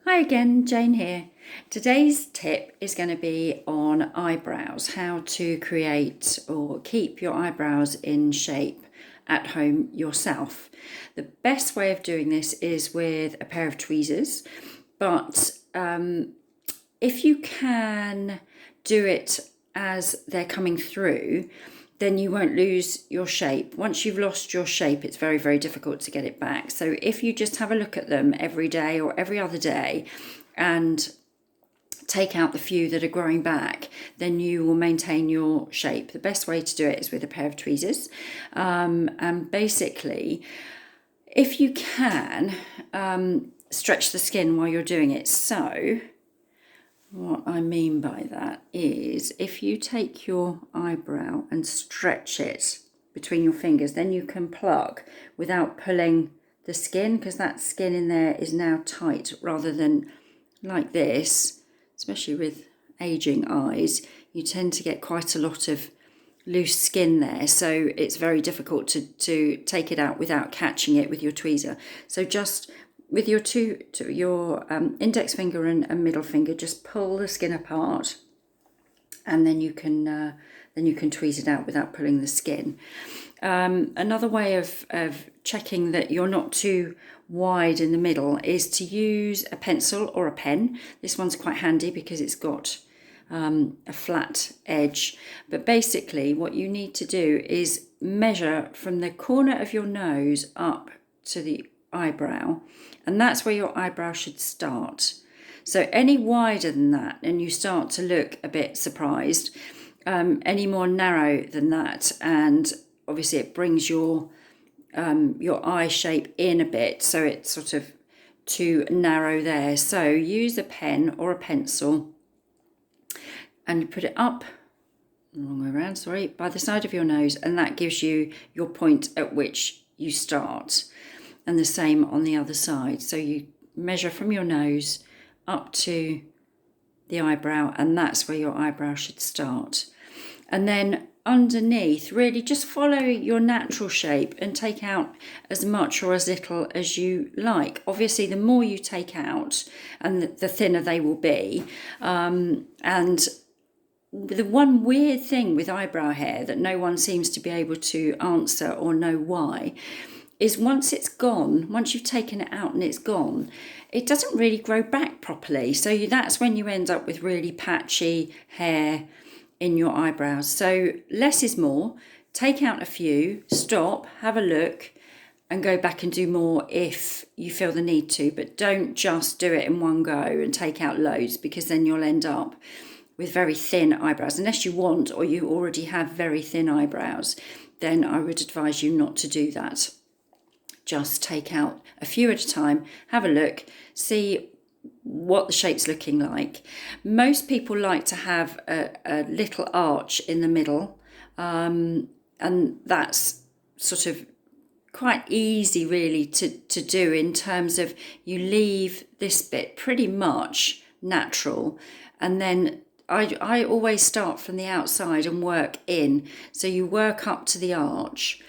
Hi again, Jane here. Today's tip is going to be on eyebrows, how to create or keep your eyebrows in shape at home yourself. The best way of doing this is with a pair of tweezers, but if you can do it as they're coming through, then you won't lose your shape. Once you've lost your shape, it's very, very difficult to get it back. So if you just have a look at them every day or every other day and take out the few that are growing back, then you will maintain your shape. The best way to do it is with a pair of tweezers. And basically, if you can, stretch the skin while you're doing it. So what I mean by that is if you take your eyebrow and stretch it between your fingers, then you can pluck without pulling the skin, because that skin in there is now tight, rather than like this, especially with aging eyes, you tend to get quite a lot of loose skin there, so it's very difficult to take it out without catching it with your tweezer. So just with your index finger and middle finger, just pull the skin apart, and then you can tweeze it out without pulling the skin. Another way of checking that you're not too wide in the middle is to use a pencil or a pen. This one's quite handy because it's got a flat edge. But basically what you need to do is measure from the corner of your nose up to the eyebrow, and that's where your eyebrow should start. So any wider than that and you start to look a bit surprised. Any more narrow than that, and obviously it brings your eye shape in a bit, so it's sort of too narrow there. So use a pen or a pencil and put it up, wrong way around, sorry, by the side of your nose, and that gives you your point at which you start. And the same on the other side. So you measure from your nose up to the eyebrow, and that's where your eyebrow should start. And then underneath, really just follow your natural shape and take out as much or as little as you like. Obviously, the more you take out, and the thinner they will be. And the one weird thing with eyebrow hair that no one seems to be able to answer or know why is once it's gone, once you've taken it out and it's gone, it doesn't really grow back properly. So that's when you end up with really patchy hair in your eyebrows. So less is more. Take out a few, stop, have a look, and go back and do more if you feel the need to. But don't just do it in one go and take out loads, because then you'll end up with very thin eyebrows. Unless you want, or you already have very thin eyebrows, then I would advise you not to do that. Just take out a few at a time, have a look, see what the shape's looking like. Most people like to have a little arch in the middle, and that's sort of quite easy really to do, in terms of you leave this bit pretty much natural, and then I always start from the outside and work in. So you work up to the arch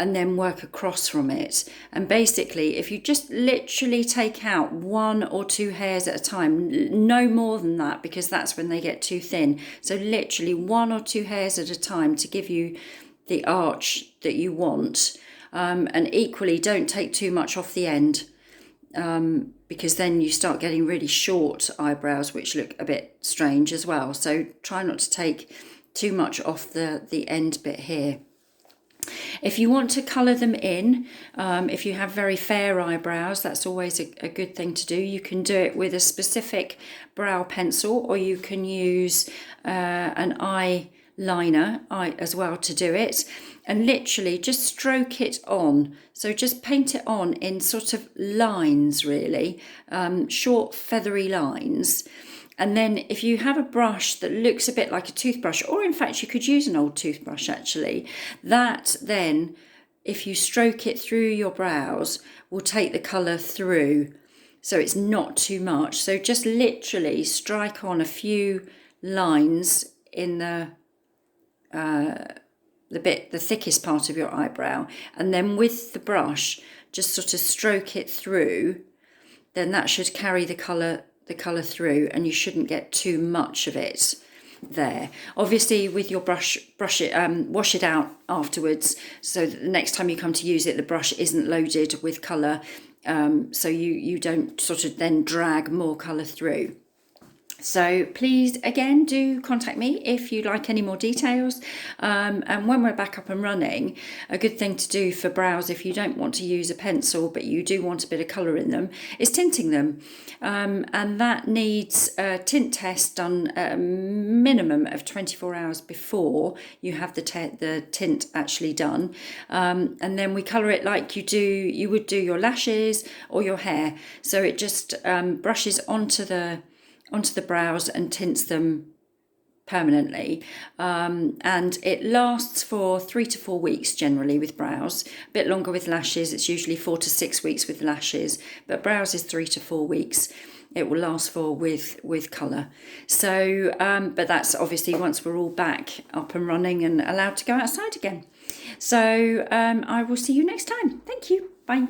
and then work across from it. And basically, if you just literally take out 1 or 2 hairs at a time, no more than that, because that's when they get too thin. So literally 1 or 2 hairs at a time to give you the arch that you want. And equally, don't take too much off the end, because then you start getting really short eyebrows, which look a bit strange as well. So try not to take too much off the end bit here. If you want to colour them in, if you have very fair eyebrows, that's always a good thing to do. You can do it with a specific brow pencil, or you can use an eyeliner as well to do it. And literally just stroke it on. So just paint it on in sort of lines, really, short feathery lines. And then if you have a brush that looks a bit like a toothbrush, or in fact you could use an old toothbrush actually, that then, if you stroke it through your brows, will take the colour through. So it's not too much. So just literally strike on a few lines in the thickest part of your eyebrow, and then with the brush just sort of stroke it through then that should carry the colour through, and you shouldn't get too much of it there. Obviously with your brush it, wash it out afterwards, so that the next time you come to use it, the brush isn't loaded with colour, so you don't sort of then drag more colour through. So please, again, do contact me if you like any more details. And when we're back up and running, a good thing to do for brows, if you don't want to use a pencil but you do want a bit of colour in them, is tinting them. And that needs a tint test done a minimum of 24 hours before you have the tint actually done. And then we colour it like you would do your lashes or your hair. So it just brushes onto the brows and tints them permanently, and it lasts for 3 to 4 weeks generally with brows. A bit longer with lashes, it's usually 4 to 6 weeks with lashes, but brows is 3 to 4 weeks it will last for with colour. So but that's obviously once we're all back up and running and allowed to go outside again. So I will see you next time. Thank you. Bye.